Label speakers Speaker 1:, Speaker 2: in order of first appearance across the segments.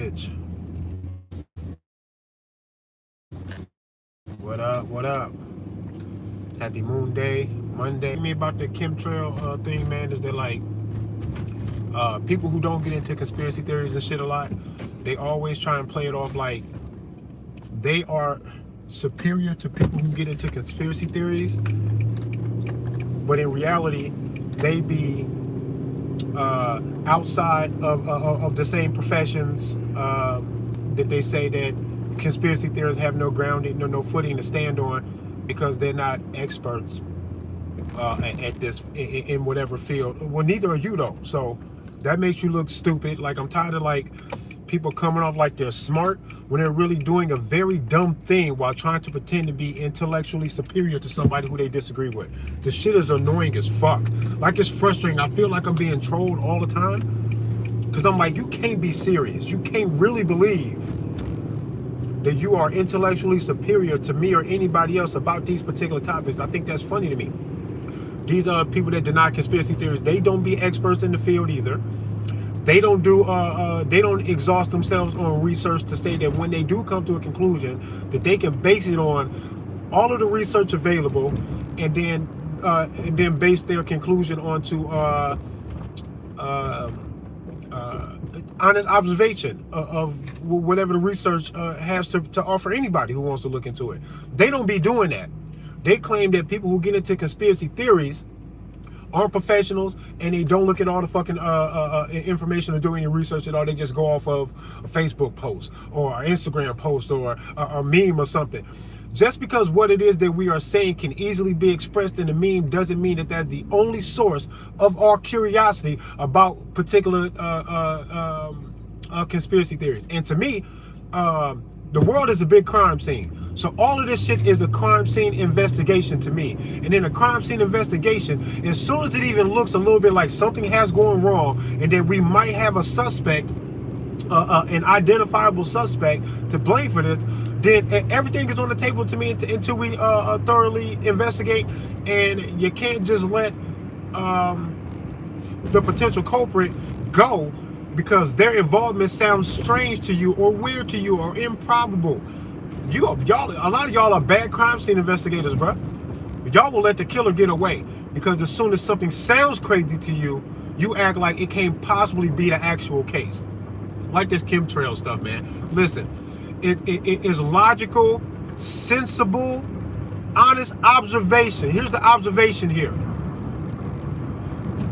Speaker 1: bitch. What up? What up? Happy Moon Day, Monday. Me about the chemtrail thing, man, is that like people who don't get into conspiracy theories and shit a lot, they always try and play it off like they are superior to people who get into conspiracy theories, but in reality, they be outside of the same professions that they say that conspiracy theorists have no grounding, no footing to stand on because they're not experts at this in whatever field. Well, neither are you though, so that makes you look stupid. Like, I'm tired of like people coming off like they're smart when they're really doing a very dumb thing while trying to pretend to be intellectually superior to somebody who they disagree with. The shit is annoying as fuck. Like, it's frustrating. I feel like I'm being trolled all the time because I'm like, you can't be serious. You can't really believe that you are intellectually superior to me or anybody else about these particular topics. I think that's funny to me. These are people that deny conspiracy theories. They don't be experts in the field either. They don't do. They don't exhaust themselves on research to say that when they do come to a conclusion, that they can base it on all of the research available, and then base their conclusion onto honest observation of whatever the research has to offer anybody who wants to look into it. They don't be doing that. They claim that people who get into conspiracy theories aren't professionals and they don't look at all the fucking information or do any research at all. They just go off of a Facebook post or an Instagram post or a meme or something. Just because what it is that we are saying can easily be expressed in a meme doesn't mean that that's the only source of our curiosity about particular conspiracy theories. And to me, the world is a big crime scene. So all of this shit is a crime scene investigation to me. And in a crime scene investigation, as soon as it even looks a little bit like something has gone wrong and that we might have a suspect, an identifiable suspect to blame for this, then everything is on the table to me until we thoroughly investigate. And you can't just let the potential culprit go because their involvement sounds strange to you or weird to you or improbable. Y'all, a lot of y'all are bad crime scene investigators, bro. Y'all will let the killer get away because as soon as something sounds crazy to you, you act like it can't possibly be the actual case. Like this chemtrail stuff, man. Listen, it is logical, sensible, honest observation. Here's the observation here.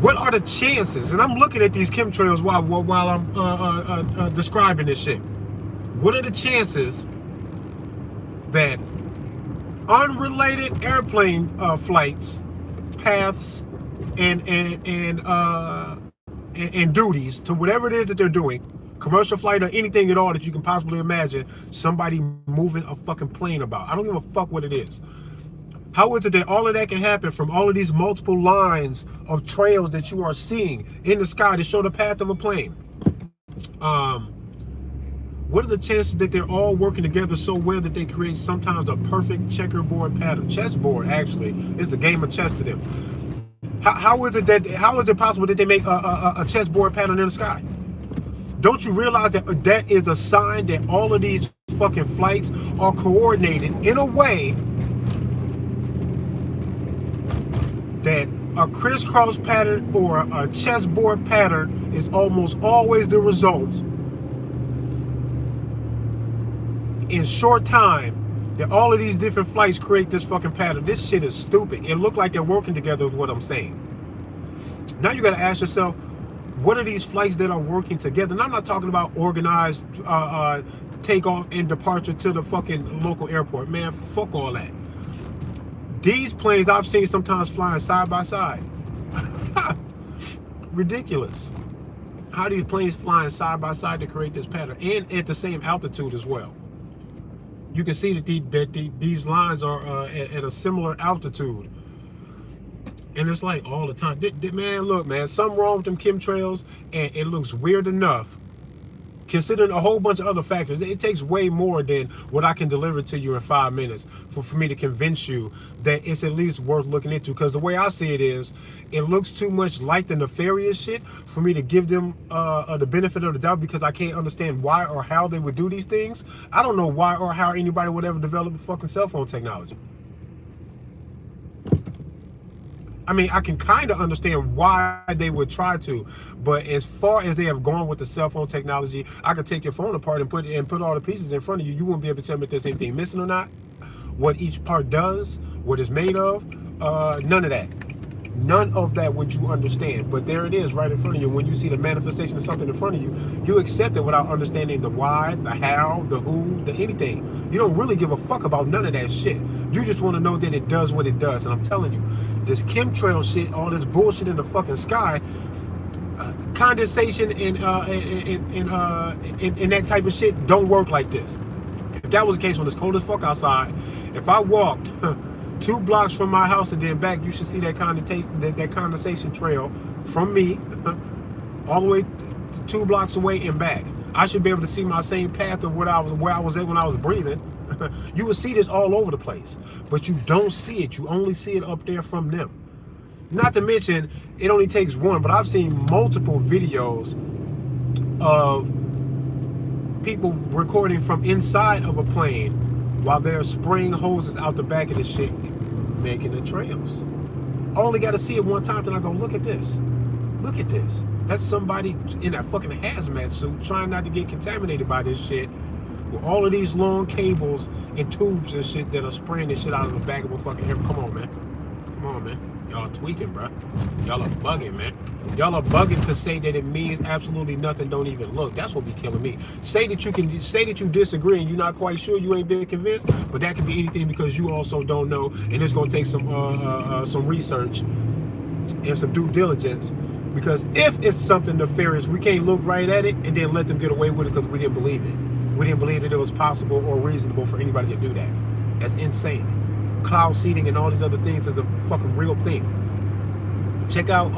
Speaker 1: What are the chances? And I'm looking at these chemtrails while I'm describing this shit. What are the chances that unrelated airplane flights, paths, and duties to whatever it is that they're doing, commercial flight or anything at all that you can possibly imagine, somebody moving a fucking plane about? I don't give a fuck what it is. How is it that all of that can happen from all of these multiple lines of trails that you are seeing in the sky to show the path of a plane? What are the chances that they're all working together so well that they create sometimes a perfect checkerboard pattern? Chessboard, actually, is a game of chess to them. How is it possible that they make a chessboard pattern in the sky? Don't you realize that that is a sign that all of these fucking flights are coordinated in a way that a crisscross pattern or a chessboard pattern is almost always the result in short time that all of these different flights create this fucking pattern? This shit is stupid. It looked like they're working together is what I'm saying. Now you gotta ask yourself, what are these flights that are working together? And I'm not talking about organized takeoff and departure to the fucking local airport. Man, fuck all that. These planes I've seen sometimes flying side by side. Ridiculous. How these planes flying side by side to create this pattern and at the same altitude as well. You can see that these lines are at a similar altitude. And it's like all the time. Man, look, man, something wrong with them chemtrails, and it looks weird enough Considering a whole bunch of other factors, it takes way more than what I can deliver to you in 5 minutes for me to convince you that it's at least worth looking into. Because the way I see it is, it looks too much like the nefarious shit for me to give them the benefit of the doubt, because I can't understand why or how they would do these things. I don't know why or how anybody would ever develop a fucking cell phone technology. I mean, I can kind of understand why they would try to, but as far as they have gone with the cell phone technology, I could take your phone apart and put all the pieces in front of you. You wouldn't be able to tell me if there's anything missing or not, what each part does, what it's made of. None of that. None of that would you understand. But there it is right in front of you. When you see the manifestation of something in front of you, you accept it without understanding the why, the how, the who, the anything. You don't really give a fuck about none of that shit. You just want to know that it does what it does. And I'm telling you, this chemtrail shit, all this bullshit in the fucking sky, condensation and that type of shit don't work like this. If that was the case when it's cold as fuck outside, if I walked 2 blocks from my house and then back, you should see that condensation trail from me all the way 2 blocks away and back. I should be able to see my same path of where I was at when I was breathing. You would see this all over the place, but you don't see it. You only see it up there from them. Not to mention, it only takes one, but I've seen multiple videos of people recording from inside of a plane while they're spraying hoses out the back of the shit, making the trails. I only got to see it one time, then I go, look at this. Look at this. That's somebody in that fucking hazmat suit trying not to get contaminated by this shit, with all of these long cables and tubes and shit that are spraying this shit out of the back of a fucking air. Come on, man. Come on, man. Y'all tweaking, bro. Y'all are bugging, man. Y'all are bugging to say that it means absolutely nothing. Don't even look. That's what be killing me. Say that you disagree and you're not quite sure, you ain't been convinced, but that could be anything because you also don't know, and it's gonna take some research and some due diligence. Because if it's something nefarious, we can't look right at it and then let them get away with it because we didn't believe it. We didn't believe that it was possible or reasonable for anybody to do that. That's insane. Cloud seeding and all these other things is a fucking real thing. Check out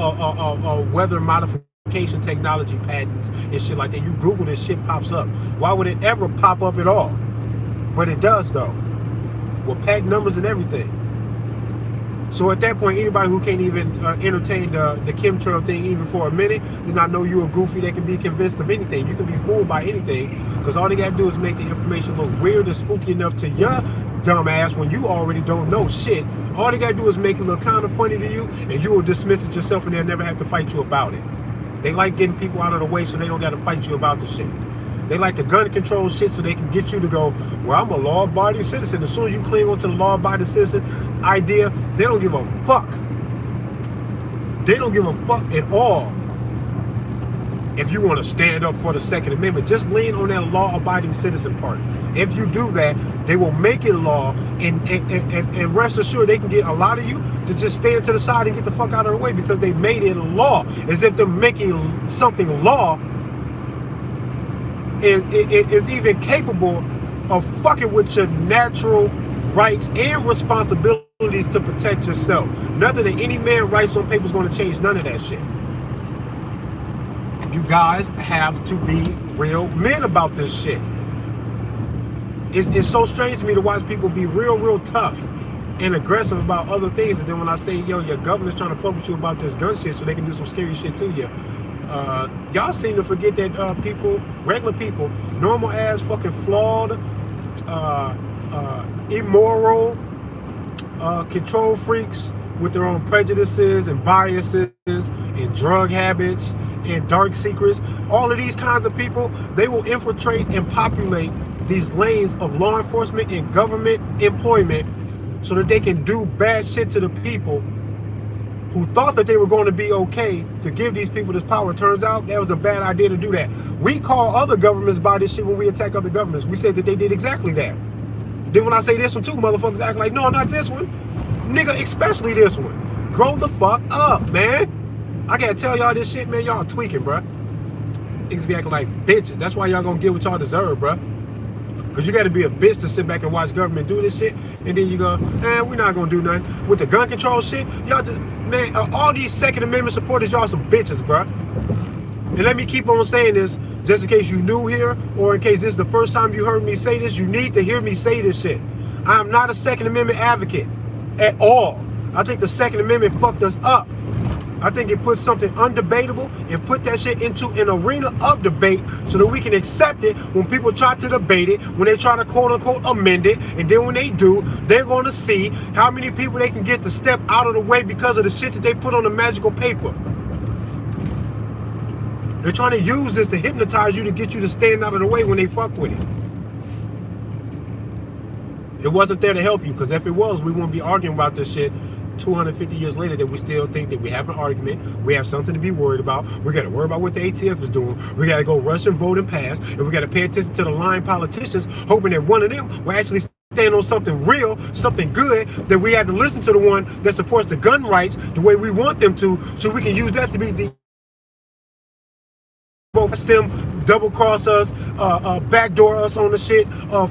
Speaker 1: weather modification technology patents and shit like that. You Google this shit, pops up. Why would it ever pop up at all? But it does though. With patent numbers and everything. So at that point, anybody who can't even entertain the chemtrail thing even for a minute, then I know you're a goofy that can be convinced of anything. You can be fooled by anything because all they got to do is make the information look weird and spooky enough to your dumb ass when you already don't know shit. All they got to do is make it look kind of funny to you and you will dismiss it yourself and they'll never have to fight you about it. They like getting people out of the way so they don't got to fight you about the shit. They like the gun control shit so they can get you to go, well, I'm a law-abiding citizen. As soon as you cling on to the law-abiding citizen idea, they don't give a fuck. They don't give a fuck at all. If you want to stand up for the Second Amendment, just lean on that law-abiding citizen part. If you do that, they will make it law, and rest assured they can get a lot of you to just stand to the side and get the fuck out of the way because they made it law. As if they're making something law is even capable of fucking with your natural rights and responsibilities to protect yourself. Nothing that any man writes on paper is going to change none of that shit. You guys have to be real men about this shit. It's so strange to me to watch people be real tough and aggressive about other things, and then when I say, yo, your government's trying to fuck with you about this gun shit so they can do some scary shit to you, y'all seem to forget that people, regular people, normal ass fucking flawed, immoral, control freaks with their own prejudices and biases and drug habits and dark secrets, all of these kinds of people, they will infiltrate and populate these lanes of law enforcement and government employment so that they can do bad shit to the people who thought that they were going to be okay to give these people this power. Turns out that was a bad idea to do that. We call other governments by this shit when we attack other governments. We said that they did exactly that. Then when I say this one too, motherfuckers act like, no, not this one. Nigga, especially this one. Grow the fuck up, man. I gotta tell y'all this shit, man. Y'all tweaking, bruh. Niggas be acting like bitches. That's why y'all gonna get what y'all deserve, bruh. Because you got to be a bitch to sit back and watch government do this shit. And then you go, we're not going to do nothing. With the gun control shit, y'all just, man, all these Second Amendment supporters, y'all some bitches, bro. And let me keep on saying this, just in case you new here, or in case this is the first time you heard me say this, you need to hear me say this shit. I am not a Second Amendment advocate at all. I think the Second Amendment fucked us up. I think it puts something undebatable and put that shit into an arena of debate so that we can accept it when people try to debate it, when they try to quote unquote amend it, and then when they do, they're going to see how many people they can get to step out of the way because of the shit that they put on the magical paper. They're trying to use this to hypnotize you to get you to stand out of the way when they fuck with it. It wasn't there to help you, because if it was, we wouldn't be arguing about this shit 250 years later, that we still think that we have an argument, we have something to be worried about, we got to worry about what the ATF is doing, we got to go rush and vote and pass, and we got to pay attention to the lying politicians, hoping that one of them will actually stand on something real, something good, that we had to listen to the one that supports the gun rights the way we want them to, so we can use that to be the both them, double cross us, backdoor us on the shit,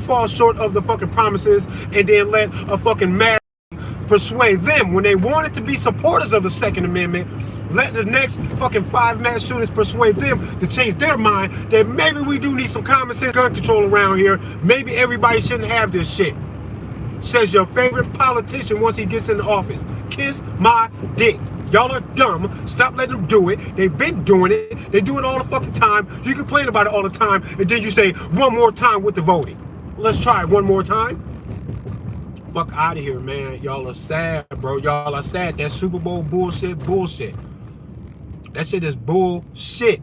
Speaker 1: fall short of the fucking promises, and then let a fucking mad persuade them when they wanted to be supporters of the Second Amendment. Let the next fucking 5 mass shooters persuade them to change their mind that maybe we do need some common sense gun control around here. Maybe everybody shouldn't have this shit. Says your favorite politician once he gets into office. Kiss my dick. Y'all are dumb. Stop letting them do it. They've been doing it. They do it all the fucking time. You complain about it all the time, and then you say one more time with the voting. Let's try it one more time. Fuck out of here, man. Y'all are sad, bro. Y'all are sad. That Super Bowl bullshit. That shit is bullshit.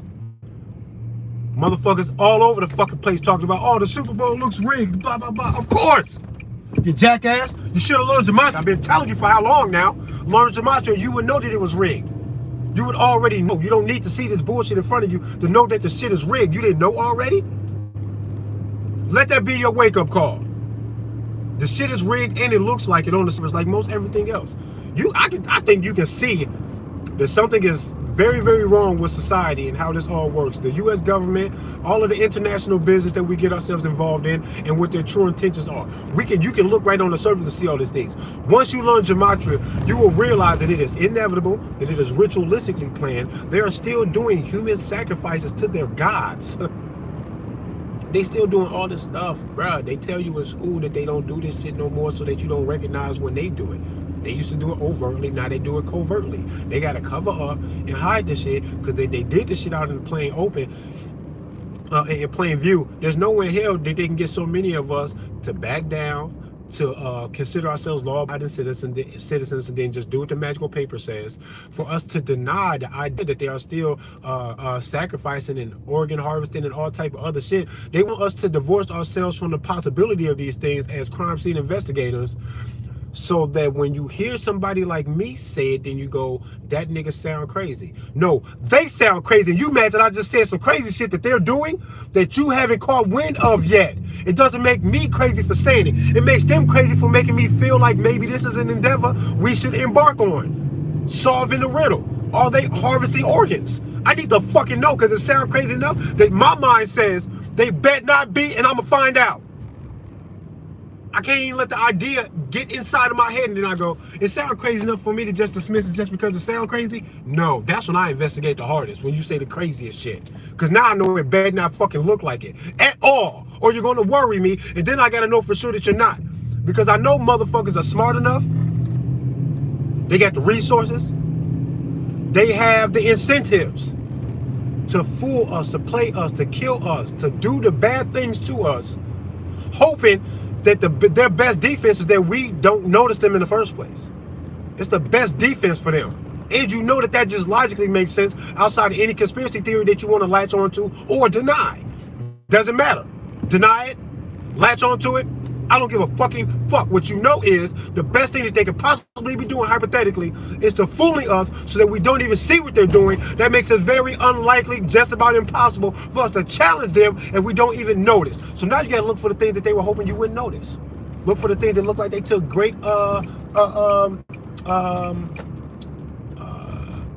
Speaker 1: Motherfuckers all over the fucking place talking about, oh, the Super Bowl looks rigged, blah, blah, blah. Of course. You jackass. You should have learned gematria. I've been telling you for how long now. Learn gematria, you would know that it was rigged. You would already know. You don't need to see this bullshit in front of you to know that the shit is rigged. You didn't know already? Let that be your wake-up call. The shit is rigged and it looks like it on the surface, like most everything else. I think you can see that something is very, very wrong with society and how this all works. The U.S. government, all of the international business that we get ourselves involved in, and what their true intentions are. You can look right on the surface and see all these things. Once you learn gematria, you will realize that it is inevitable, that it is ritualistically planned. They are still doing human sacrifices to their gods. They still doing all this stuff, bruh. They tell you in school that they don't do this shit no more so that you don't recognize when they do it. They used to do it overtly, now they do it covertly. They gotta cover up and hide the shit because they did the shit out in the plain open, in plain view. There's no way in hell that they can get so many of us to back down, to consider ourselves law-abiding citizens, and then just do what the magical paper says. For us to deny the idea that they are still sacrificing and organ harvesting and all type of other shit. They want us to divorce ourselves from the possibility of these things as crime scene investigators, so that when you hear somebody like me say it, then you go, that nigga sound crazy. No, they sound crazy. And you mad that I just said some crazy shit that they're doing that you haven't caught wind of yet. It doesn't make me crazy for saying it. It makes them crazy for making me feel like maybe this is an endeavor we should embark on. Solving the riddle. Are they harvesting organs? I need to fucking know, because it sounds crazy enough that my mind says they bet not be, and I'm gonna find out. I can't even let the idea get inside of my head, and then I go, it sounds crazy enough for me to just dismiss it just because it sounds crazy? No, that's when I investigate the hardest, when you say the craziest shit. Because now I know it better not fucking look like it at all, or you're going to worry me, and then I got to know for sure that you're not. Because I know motherfuckers are smart enough, they got the resources, they have the incentives to fool us, to play us, to kill us, to do the bad things to us, hoping that their best defense is that we don't notice them in the first place. It's the best defense for them. And you know that just logically makes sense outside of any conspiracy theory that you want to latch onto or deny. Doesn't matter. Deny it, latch onto it. I don't give a fucking fuck. What you know is the best thing that they could possibly be doing, hypothetically, is to fooling us so that we don't even see what they're doing. That makes it very unlikely, just about impossible, for us to challenge them if we don't even notice. So now you gotta look for the things that they were hoping you wouldn't notice. Look for the things that look like they took great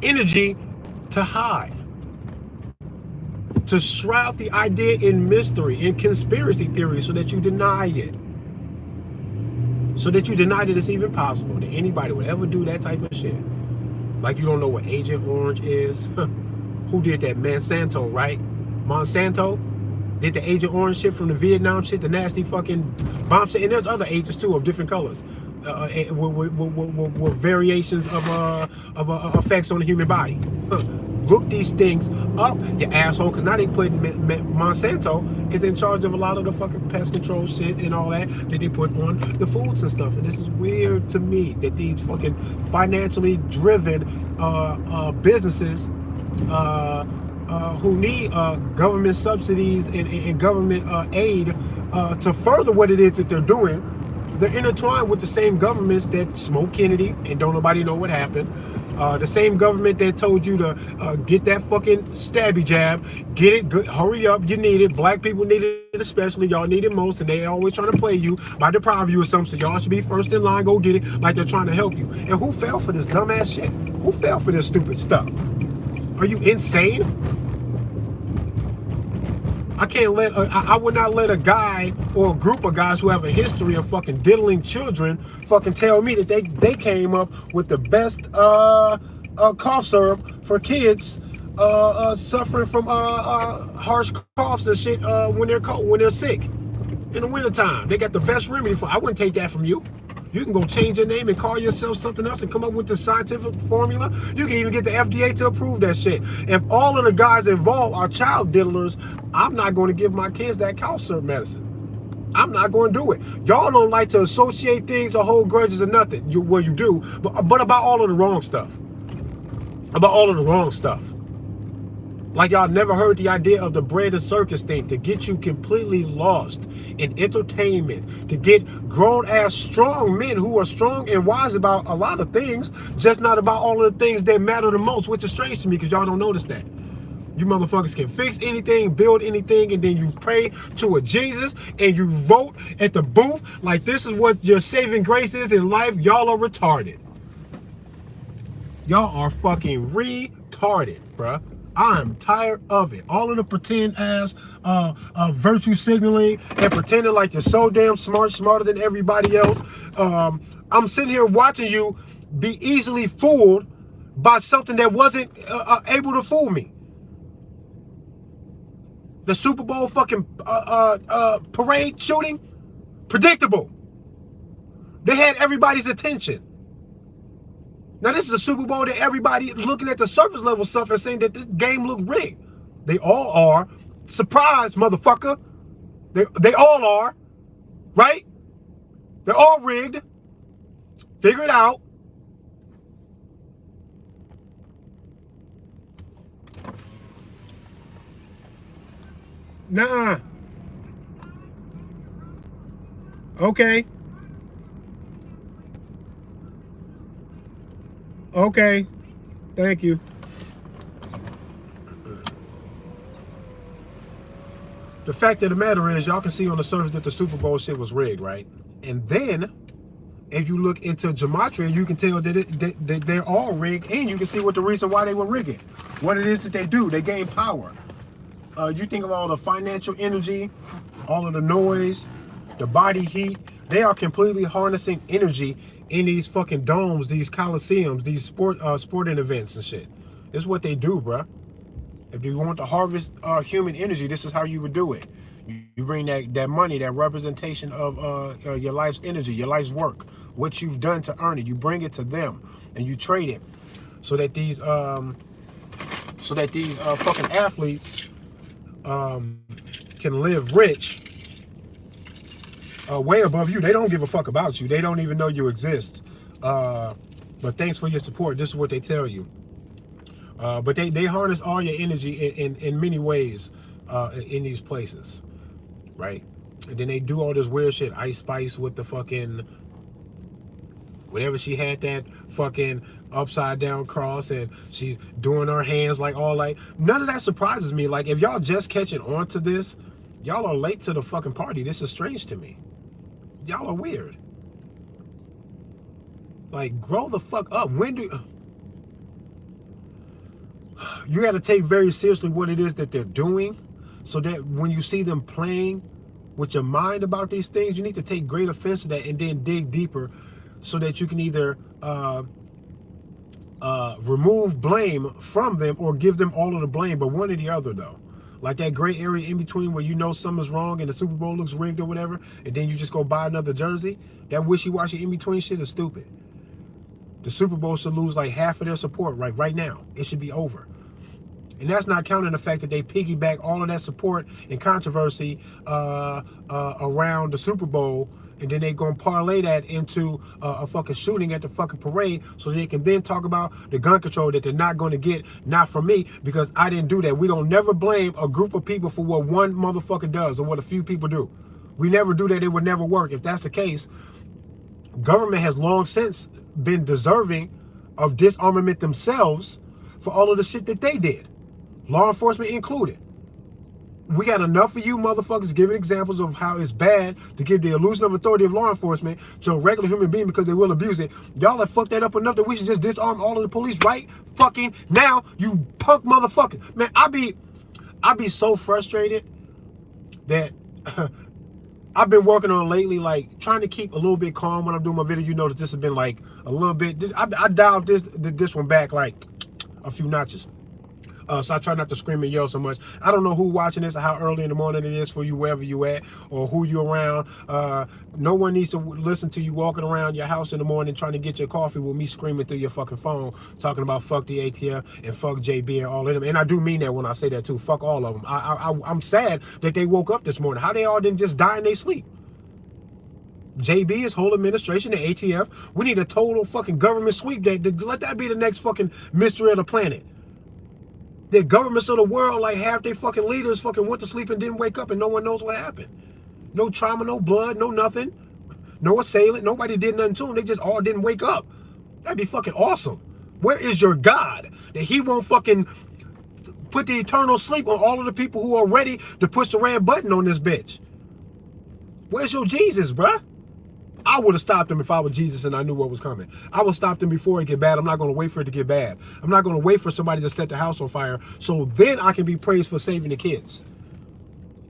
Speaker 1: energy to hide. To shroud the idea in mystery, in conspiracy theory, so that you deny it. So that you deny that it's even possible that anybody would ever do that type of shit. Like you don't know what Agent Orange is. Who did that? Monsanto, right? Monsanto did the Agent Orange shit from the Vietnam shit, the nasty fucking bomb shit, and there's other agents too of different colors, with variations of effects on the human body. Look these things up, you asshole, because now they put Monsanto is in charge of a lot of the fucking pest control shit and all that they put on the foods and stuff. And this is weird to me that these fucking financially driven businesses who need government subsidies and government aid to further what it is that they're doing, they're intertwined with the same governments that smoked Kennedy and don't nobody know what happened. The same government that told you to get that fucking stabby jab, get it, good, hurry up, you need it. Black people need it especially, y'all need it most, and they always trying to play you by deprive you of something, so y'all should be first in line, go get it, like they're trying to help you. And who fell for this dumbass shit? Who fell for this stupid stuff? Are you insane? I can't let, I would not let a guy or a group of guys who have a history of fucking diddling children fucking tell me that they came up with the best cough syrup for kids suffering from harsh coughs and shit when they're cold, when they're sick in the wintertime. They got the best remedy for. I wouldn't take that from you. You can go change your name and call yourself something else and come up with the scientific formula. You can even get the FDA to approve that shit. If all of the guys involved are child diddlers, I'm not going to give my kids that cough syrup medicine. I'm not going to do it. Y'all don't like to associate things or hold grudges or nothing. Well, you do, but about all of the wrong stuff. About all of the wrong stuff. Like y'all never heard the idea of the bread and circus thing to get you completely lost in entertainment, to get grown-ass strong men who are strong and wise about a lot of things, just not about all of the things that matter the most, which is strange to me because y'all don't notice that. You motherfuckers can fix anything, build anything, and then you pray to a Jesus and you vote at the booth like this is what your saving grace is in life. Y'all are retarded. Y'all are fucking retarded, bruh. I'm tired of it. All of the pretend ass virtue signaling and pretending like you're so damn smart, smarter than everybody else. I'm sitting here watching you be easily fooled by something that wasn't able to fool me. The Super Bowl fucking parade shooting, predictable. They had everybody's attention. Now, this is a Super Bowl that everybody looking at the surface level stuff and saying that this game looked rigged. They all are. Surprise, motherfucker. They all are. Right? They're all rigged. Figure it out. Nah. Okay. Okay, thank you. The fact of the matter is, y'all can see on the surface that the Super Bowl shit was rigged, right? And then, if you look into gematria, you can tell that they're all rigged, and you can see what the reason why they were rigging. What it is that they do, they gain power. You think of all the financial energy, all of the noise, the body heat, they are completely harnessing energy in these fucking domes, these coliseums, these sporting events and shit. This is what they do, bruh. If you want to harvest human energy, this is how you would do it. You bring that money, that representation of your life's energy, your life's work, what you've done to earn it. You bring it to them and you trade it, so that these fucking athletes can live rich. Way above you. They don't give a fuck about you. They don't even know you exist. But thanks for your support. This is what they tell you. But they harness all your energy in many ways in these places, right? And then they do all this weird shit. Ice Spice with the fucking, whenever she had that fucking upside down cross and she's doing her hands like all like, none of that surprises me. Like, if y'all just catching on to this, y'all are late to the fucking party. This is strange to me. Y'all are weird. Like, grow the fuck up. When do you got to take very seriously what it is that they're doing, so that when you see them playing with your mind about these things, you need to take great offense to that and then dig deeper, so that you can either remove blame from them or give them all of the blame, but one or the other though. Like that gray area in between where you know something's wrong and the Super Bowl looks rigged or whatever, and then you just go buy another jersey. That wishy-washy in between shit is stupid. The Super Bowl should lose like half of their support right now. It should be over. And that's not counting the fact that they piggyback all of that support and controversy around the Super Bowl, and then they gonna parlay that into a fucking shooting at the fucking parade, so they can then talk about the gun control that they're not going to get, not from me, because I didn't do that. We don't never blame a group of people for what one motherfucker does or what a few people do. We never do that. It would never work. If that's the case, government has long since been deserving of disarmament themselves for all of the shit that they did, law enforcement included. We got enough of you motherfuckers giving examples of how it's bad to give the illusion of authority of law enforcement to a regular human being because they will abuse it. Y'all have fucked that up enough that we should just disarm all of the police right fucking now, you punk motherfucker. Man, I be so frustrated that I've been working on lately, like trying to keep a little bit calm when I'm doing my video. You notice this has been like a little bit, I dialed this one back like a few notches. So I try not to scream and yell so much. I don't know who watching this or how early in the morning it is for you, wherever you at, or who you're around. No one needs to listen to you walking around your house in the morning trying to get your coffee with me screaming through your fucking phone, talking about fuck the ATF and fuck JB and all of them. And I do mean that when I say that too. Fuck all of them. I'm sad that they woke up this morning. How they all didn't just die in their sleep? JB, his whole administration, the ATF. We need a total fucking government sweep. Let that be the next fucking mystery of the planet. The governments of the world, like half their fucking leaders fucking went to sleep and didn't wake up and no one knows what happened. No trauma, no blood, no nothing. No assailant, nobody did nothing to them. They just all didn't wake up. That'd be fucking awesome. Where is your God that he won't fucking put the eternal sleep on all of the people who are ready to push the red button on this bitch? Where's your Jesus, bruh? I would have stopped him if I were Jesus and I knew what was coming. I would stop him before it get bad. I'm not going to wait for it to get bad. I'm not going to wait for somebody to set the house on fire so then I can be praised for saving the kids.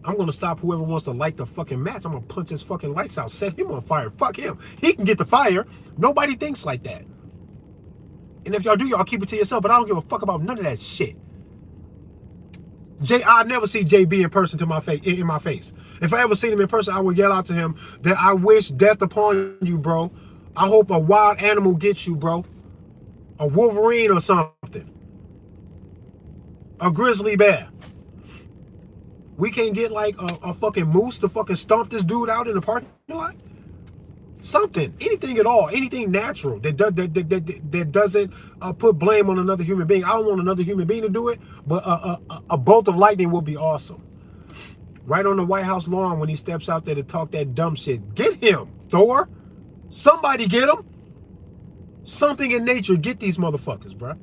Speaker 1: I'm going to stop whoever wants to light the fucking match. I'm going to punch his fucking lights out, set him on fire. Fuck him. He can get the fire. Nobody thinks like that. And if y'all do, y'all keep it to yourself, but I don't give a fuck about none of that shit. I never see JB in person in my face. If I ever seen him in person, I would yell out to him that I wish death upon you, bro. I hope a wild animal gets you, bro. A Wolverine or something. A grizzly bear. We can't get like a fucking moose to fucking stomp this dude out in the parking lot. Something, anything at all, anything natural that doesn't put blame on another human being. I don't want another human being to do it, but a bolt of lightning would be awesome. Right on the White House lawn when he steps out there to talk that dumb shit. Get him, Thor. Somebody get him. Something in nature, get these motherfuckers, bruh.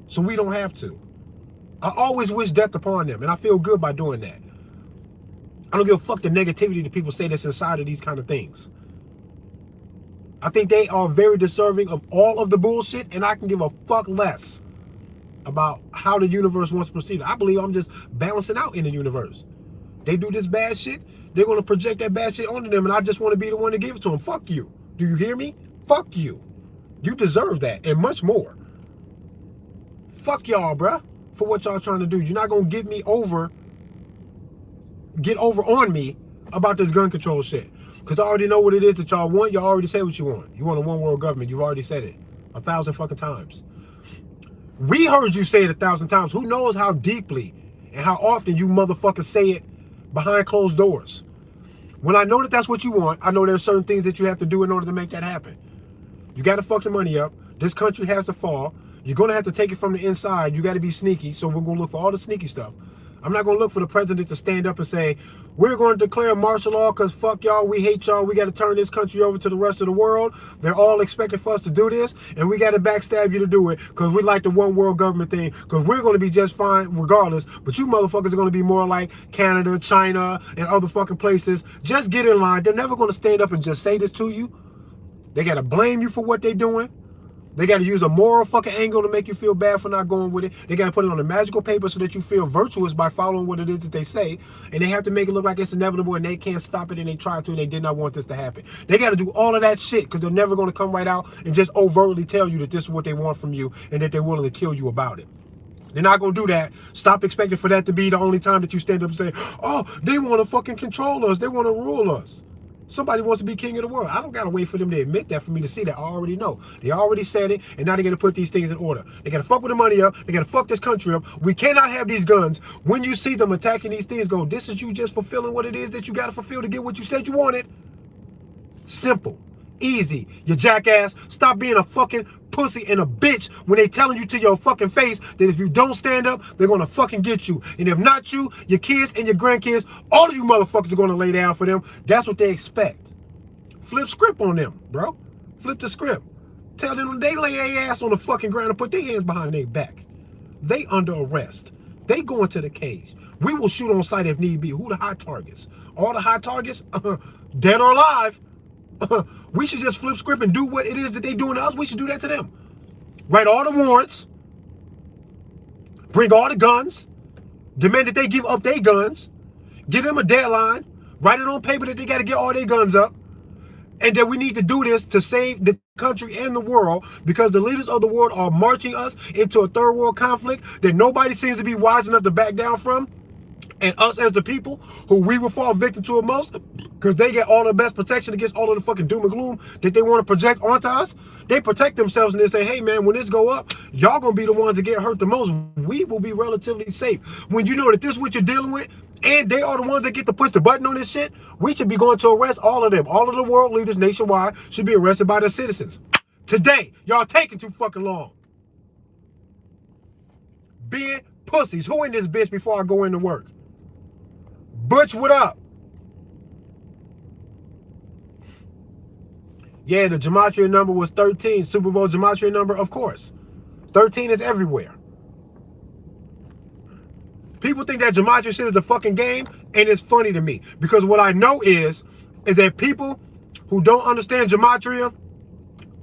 Speaker 1: So we don't have to. I always wish death upon them, and I feel good by doing that. I don't give a fuck the negativity that people say that's inside of these kind of things. I think they are very deserving of all of the bullshit, and I can give a fuck less about how the universe wants to proceed. I believe I'm just balancing out in the universe. They do this bad shit, they're going to project that bad shit onto them, and I just want to be the one to give it to them. Fuck you. Do you hear me? Fuck you. You deserve that, and much more. Fuck y'all, bruh, for what y'all trying to do. You're not going to get over on me about this gun control shit. Because I already know what it is that y'all want. Y'all already said what you want. You want a one world government. You've already said it 1,000 fucking times. We heard you say it 1,000 times. Who knows how deeply and how often you motherfuckers say it behind closed doors. When I know that that's what you want, I know there's certain things that you have to do in order to make that happen. You got to fuck the money up. This country has to fall. You're going to have to take it from the inside. You got to be sneaky. So we're going to look for all the sneaky stuff. I'm not going to look for the president to stand up and say, we're going to declare martial law because fuck y'all, we hate y'all, we got to turn this country over to the rest of the world. They're all expecting for us to do this, and we got to backstab you to do it because we like the one world government thing because we're going to be just fine regardless, but you motherfuckers are going to be more like Canada, China, and other fucking places. Just get in line. They're never going to stand up and just say this to you. They got to blame you for what they're doing. They got to use a moral fucking angle to make you feel bad for not going with it. They got to put it on a magical paper so that you feel virtuous by following what it is that they say. And they have to make it look like it's inevitable and they can't stop it and they try to and they did not want this to happen. They got to do all of that shit because they're never going to come right out and just overtly tell you that this is what they want from you and that they're willing to kill you about it. They're not going to do that. Stop expecting for that to be the only time that you stand up and say, oh, they want to fucking control us. They want to rule us. Somebody wants to be king of the world. I don't got to wait for them to admit that for me to see that. I already know. They already said it, and now they got to put these things in order. They got to fuck with the money up. They got to fuck this country up. We cannot have these guns. When you see them attacking these things, go, this is you just fulfilling what it is that you got to fulfill to get what you said you wanted. Simple. Easy. You jackass. Stop being a fucking pussy and a bitch when they telling you to your fucking face that if you don't stand up, they're going to fucking get you. And if not you, your kids and your grandkids, all of you motherfuckers are going to lay down for them. That's what they expect. Flip script on them, bro. Flip the script. Tell them they lay their ass on the fucking ground and put their hands behind their back. They under arrest. They going to the cage. We will shoot on sight if need be. Who the hot targets? All the hot targets, dead or alive. We should just flip script and do what it is that they doing to us. We should do that to them. Write all the warrants. Bring all the guns. Demand that they give up their guns. Give them a deadline. Write it on paper that they got to get all their guns up. And that we need to do this to save the country and the world because the leaders of the world are marching us into a third world conflict that nobody seems to be wise enough to back down from. And us as the people who we will fall victim to it most because they get all the best protection against all of the fucking doom and gloom that they want to project onto us. They protect themselves and they say, hey man, when this go up, y'all gonna be the ones that get hurt the most. We will be relatively safe. When you know that this is what you're dealing with and they are the ones that get to push the button on this shit, we should be going to arrest all of them. All of the world leaders nationwide should be arrested by their citizens. Today, y'all taking too fucking long. Being pussies. Who in this bitch before I go into work? Butch, what up? Yeah, the gematria number was 13. Super Bowl gematria number, of course. 13 is everywhere. People think that gematria shit is a fucking game, and it's funny to me. Because what I know is that people who don't understand gematria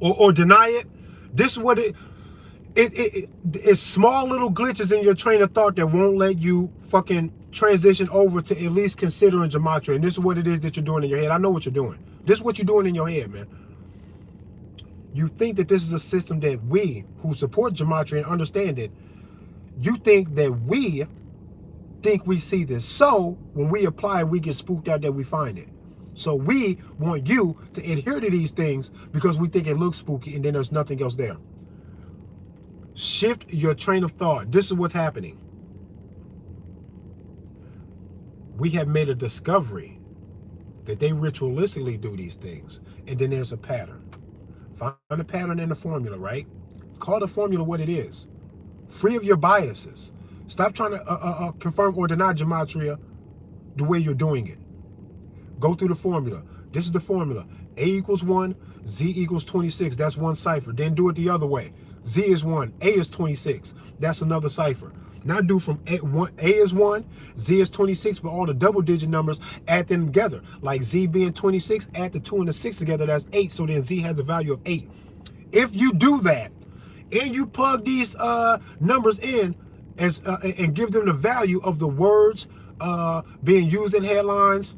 Speaker 1: or deny it, this is what it's small little glitches in your train of thought that won't let you fucking transition over to at least considering gematria. And this is what it is that you're doing in your head. I know what you're doing. This is what you're doing in your head, man. You think that this is a system that we who support gematria and understand it, you think that we think we see this. So when we apply it, we get spooked out that we find it. So we want you to adhere to these things because we think it looks spooky and then there's nothing else there. Shift your train of thought. This is what's happening. We have made a discovery that they ritualistically do these things. And then there's a pattern. Find a pattern in the formula, right? Call the formula what it is. Free of your biases. Stop trying to confirm or deny gematria the way you're doing it. Go through the formula. This is the formula. A equals 1, Z equals 26. That's one cipher. Then do it the other way. Z is 1, A is 26. That's another cipher. Now do from A is 1, Z is 26, but all the double digit numbers, add them together. Like Z being 26, add the 2 and the 6 together, that's 8. So then Z has the value of 8. If you do that, and you plug these numbers in as and give them the value of the words being used in headlines,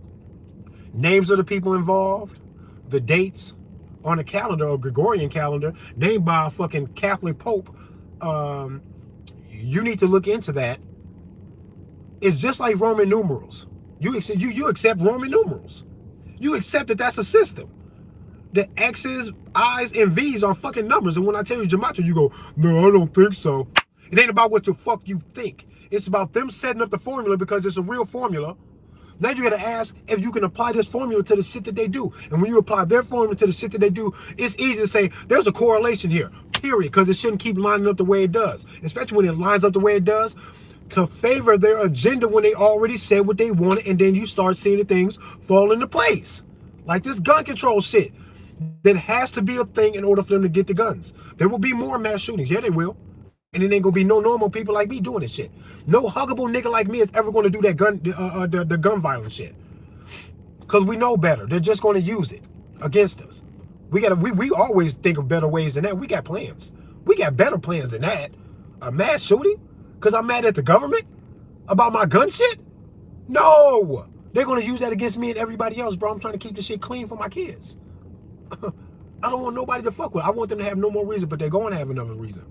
Speaker 1: names of the people involved, the dates on a calendar or Gregorian calendar named by a fucking Catholic Pope, you need to look into that. It's just like Roman numerals. You accept Roman numerals. You accept that that's a system. The X's, I's, and V's are fucking numbers. And when I tell you gematria, you go, no, I don't think so. It ain't about what the fuck you think. It's about them setting up the formula because it's a real formula. Now you gotta ask if you can apply this formula to the shit that they do. And when you apply their formula to the shit that they do, it's easy to say, there's a correlation here, period, because it shouldn't keep lining up the way it does. Especially when it lines up the way it does to favor their agenda when they already said what they wanted, and then you start seeing the things fall into place. Like this gun control shit. That has to be a thing in order for them to get the guns. There will be more mass shootings. Yeah, they will. And it ain't gonna be no normal people like me doing this shit. No huggable nigga like me is ever gonna do that gun, the gun violence shit. Cause we know better. They're just gonna use it against us. We always think of better ways than that. We got plans. We got better plans than that. A mass shooting? Because I'm mad at the government? About my gun shit? No! They're going to use that against me and everybody else, bro. I'm trying to keep this shit clean for my kids. I don't want nobody to fuck with. I want them to have no more reason, but they're going to have another reason.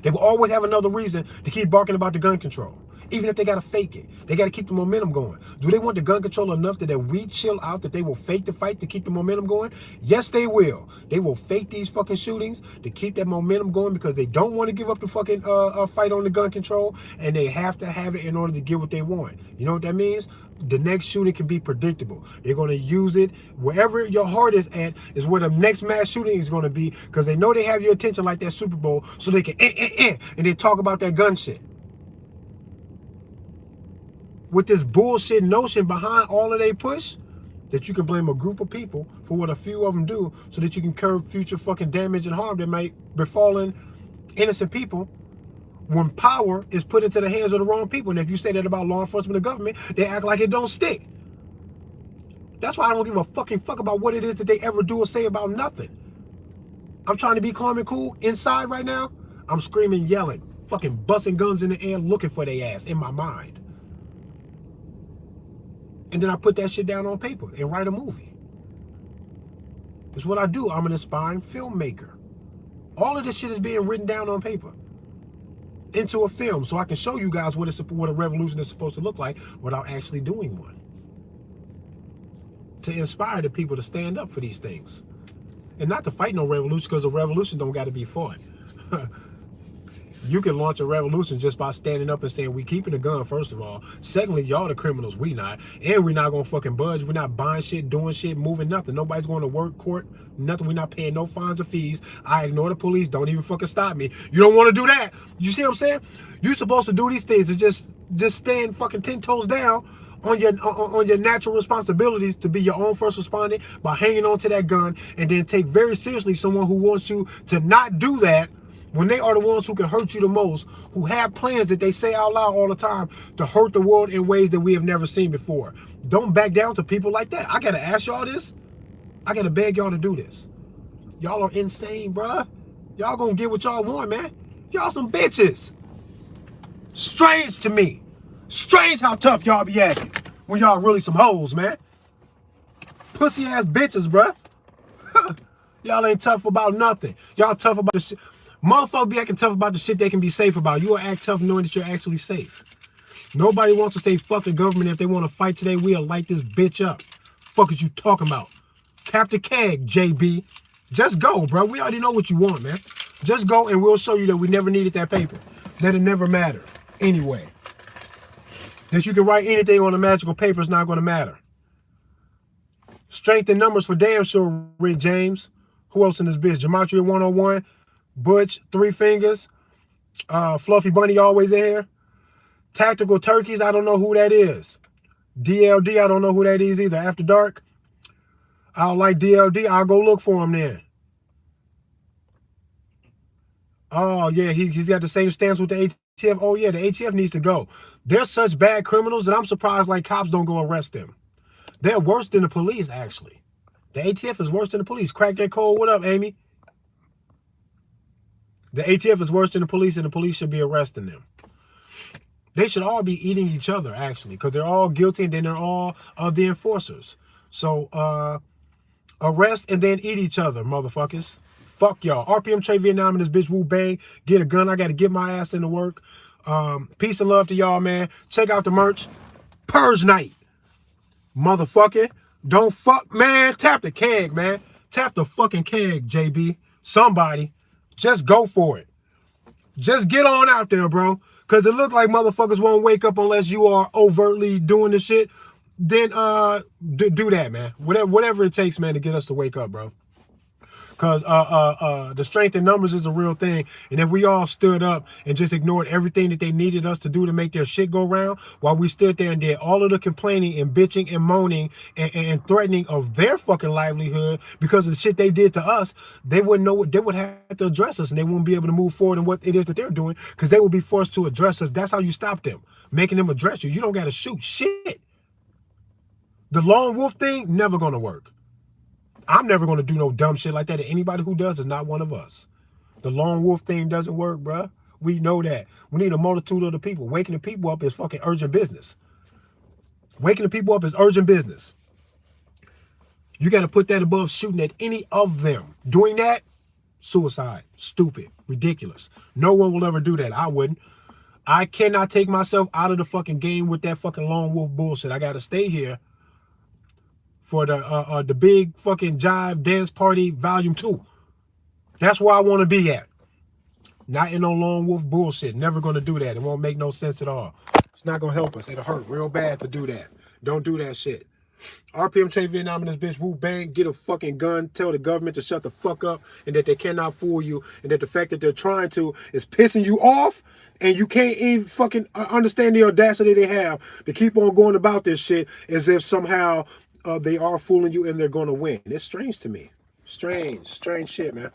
Speaker 1: They will always have another reason to keep barking about the gun control. Even if they got to fake it. They got to keep the momentum going. Do they want the gun control enough that we chill out, that they will fake the fight to keep the momentum going? Yes, they will. They will fake these fucking shootings to keep that momentum going because they don't want to give up the fucking fight on the gun control, and they have to have it in order to get what they want. You know what that means? The next shooting can be predictable. They're going to use it wherever your heart is at is where the next mass shooting is going to be, because they know they have your attention like that Super Bowl, so they can and they talk about that gun shit. With this bullshit notion behind all of they push, that you can blame a group of people for what a few of them do so that you can curb future fucking damage and harm that might befallen innocent people, when power is put into the hands of the wrong people. And if you say that about law enforcement and government, they act like it don't stick. That's why I don't give a fucking fuck about what it is that they ever do or say about nothing. I'm trying to be calm and cool. Inside right now, I'm screaming, yelling, fucking busting guns in the air, looking for their ass in my mind. And then I put that shit down on paper and write a movie. It's what I do. I'm an aspiring filmmaker. All of this shit is being written down on paper into a film, so I can show you guys what a revolution is supposed to look like without actually doing one. To inspire the people to stand up for these things. And not to fight no revolution, because a revolution don't got to be fought. You can launch a revolution just by standing up and saying, we keeping the gun, first of all. Secondly, y'all the criminals, we not. And we're not going to fucking budge. We're not buying shit, doing shit, moving nothing. Nobody's going to work, court, nothing. We're not paying no fines or fees. I ignore the police. Don't even fucking stop me. You don't want to do that. You see what I'm saying? You're supposed to do these things and just stand fucking 10 toes down on your natural responsibilities to be your own first respondent by hanging on to that gun, and then take very seriously someone who wants you to not do that when they are the ones who can hurt you the most, who have plans that they say out loud all the time to hurt the world in ways that we have never seen before. Don't back down to people like that. I gotta ask y'all this. I gotta beg y'all to do this. Y'all are insane, bruh. Y'all gonna get what y'all want, man. Y'all some bitches. Strange to me. Strange how tough y'all be acting when y'all really some hoes, man. Pussy ass bitches, bruh. Y'all ain't tough about nothing. Y'all tough about the shit. Motherfuckers be acting tough about the shit they can be safe about. You will act tough knowing that you're actually safe. Nobody wants to say fuck the government. If they want to fight today, we'll light this bitch up. Fuck is you talking about? Tap the keg, JB. Just go, bro. We already know what you want, man. Just go and we'll show you that we never needed that paper. That it never mattered. Anyway. That you can write anything on a magical paper is not going to matter. Strength in numbers for damn sure, Rick James. Who else in this bitch? Gematria 101. Butch, Three Fingers, Fluffy Bunny always in here. Tactical Turkeys, I don't know who that is. DLD, I don't know who that is either. After Dark, I don't like DLD. I'll go look for him then. Oh, yeah, he's got the same stance with the ATF. Oh, yeah, the ATF needs to go. They're such bad criminals that I'm surprised like cops don't go arrest them. They're worse than the police, actually. The ATF is worse than the police. Crack that code. What up, Amy? The ATF is worse than the police, and the police should be arresting them. They should all be eating each other, actually, because they're all guilty, and then they're all the enforcers. So, arrest and then eat each other, motherfuckers. Fuck y'all. RPM Trey Vietnam and this bitch Wu Bang. Get a gun. I got to get my ass into work. Peace and love to y'all, man. Check out the merch. Purge night. Motherfucker. Don't fuck, man. Tap the keg, man. Tap the fucking keg, JB. Somebody. Just go for it. Just get on out there, bro. Because it look like motherfuckers won't wake up unless you are overtly doing the shit. Then do that, man. Whatever it takes, man, to get us to wake up, bro. Because the strength in numbers is a real thing. And if we all stood up and just ignored everything that they needed us to do to make their shit go round, while we stood there and did all of the complaining and bitching and moaning and threatening of their fucking livelihood because of the shit they did to us, they wouldn't know what they would have to address us, and they wouldn't be able to move forward in what it is that they're doing, because they would be forced to address us. That's how you stop them, making them address you. You don't got to shoot shit. The lone wolf thing, never going to work. I'm never going to do no dumb shit like that. And anybody who does is not one of us. The lone wolf thing doesn't work, bruh. We know that. We need a multitude of the people. Waking the people up is fucking urgent business. Waking the people up is urgent business. You got to put that above shooting at any of them. Doing that, suicide. Stupid. Ridiculous. No one will ever do that. I wouldn't. I cannot take myself out of the fucking game with that fucking lone wolf bullshit. I got to stay here for the big fucking jive dance party volume 2. That's where I want to be at. Not in no lone wolf bullshit. Never going to do that. It won't make no sense at all. It's not going to help us. It'll hurt real bad to do that. Don't do that shit. RPM Trade Vietnam and this bitch Wu Bang, get a fucking gun, tell the government to shut the fuck up, and that they cannot fool you, and that the fact that they're trying to is pissing you off, and you can't even fucking understand the audacity they have to keep on going about this shit as if somehow they are fooling you and they're going to win. It's strange to me. Strange shit, man.